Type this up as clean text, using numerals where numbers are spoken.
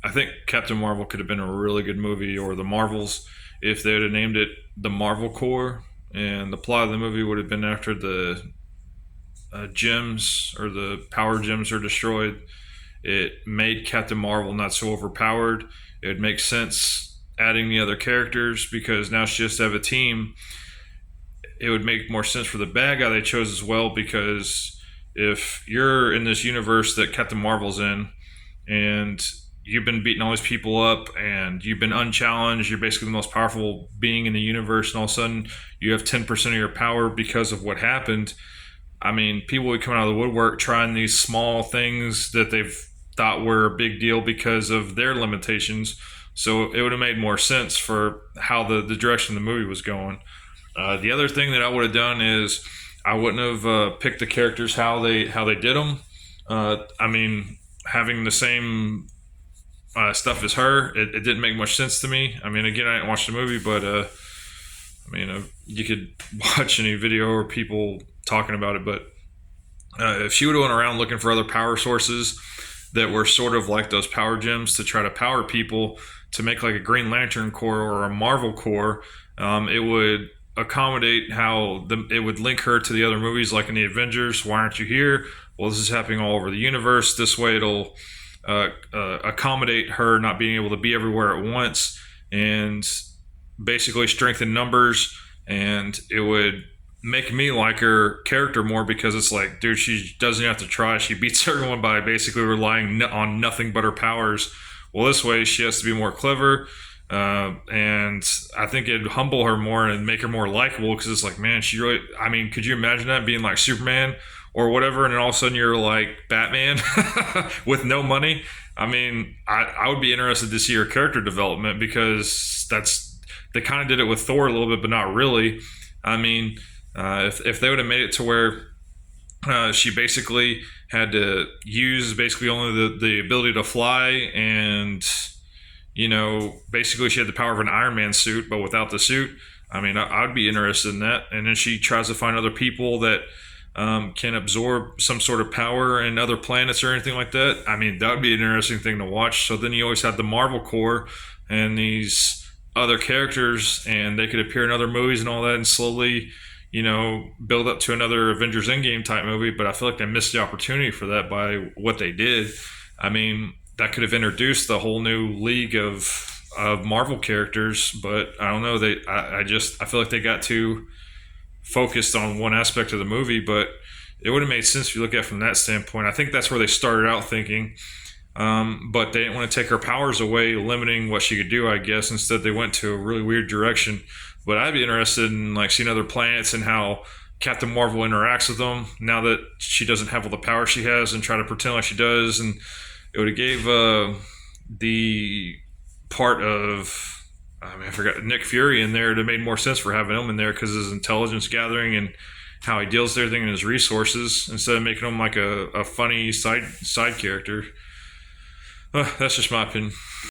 I think Captain Marvel could have been a really good movie, or the Marvels, if they would have named it the Marvel Corps. And the plot of the movie would have been after the gems or the power gems are destroyed. It made Captain Marvel not so overpowered. It would make sense adding the other characters because now she has to have a team. It would make more sense for the bad guy they chose as well, because if you're in this universe that Captain Marvel's in and you've been beating all these people up and you've been unchallenged, you're basically the most powerful being in the universe, and all of a sudden you have 10% of your power because of what happened. I mean, people would come out of the woodwork trying these small things that they've thought were a big deal because of their limitations. So it would have made more sense for how the direction the movie was going. The other thing that I would have done is I wouldn't have picked the characters how they did them. I mean, having the same stuff as her, it didn't make much sense to me. I mean, again, I didn't watch the movie, but I mean, you could watch any video or people talking about it. But if she would have went around looking for other power sources that were sort of like those power gems to try to power people to make like a Green Lantern Corps or a Marvel Corps, it would accommodate how it would link her to the other movies, like in the Avengers. Why aren't you here? Well, this is happening all over the universe. This way, it'll accommodate her not being able to be everywhere at once, and basically strengthen numbers. And it would make me like her character more, because it's like, dude, she doesn't have to try. She beats everyone by basically relying on nothing but her powers. Well, this way she has to be more clever, and I think it'd humble her more and make her more likable, because it's like, man, she really, I mean, could you imagine that being like Superman or whatever, and then all of a sudden you're like Batman with no money? I mean, I would be interested to see her character development, because they kind of did it with Thor a little bit, but not really. I mean, if they would have made it to where she basically had to use basically only the ability to fly, and basically she had the power of an Iron Man suit, but without the suit. I mean, I'd be interested in that. And then she tries to find other people that can absorb some sort of power in other planets or anything like that. I mean, that would be an interesting thing to watch. So then you always had the Marvel Corps and these other characters, and they could appear in other movies and all that, and slowly, build up to another Avengers Endgame type movie. But I feel like they missed the opportunity for that by what they did. I mean, that could have introduced the whole new league of Marvel characters, but I don't know. I feel like they got too focused on one aspect of the movie. But it would have made sense if you look at it from that standpoint. I think that's where they started out thinking, but they didn't want to take her powers away, limiting what she could do, I guess. Instead, they went to a really weird direction. But I'd be interested in like seeing other planets and how Captain Marvel interacts with them now that she doesn't have all the power she has, and try to pretend like she does. And it would have gave the part of, I forgot, Nick Fury in there. It made more sense for having him in there because of his intelligence gathering and how he deals with everything and his resources, instead of making him like a funny side character. That's just my opinion.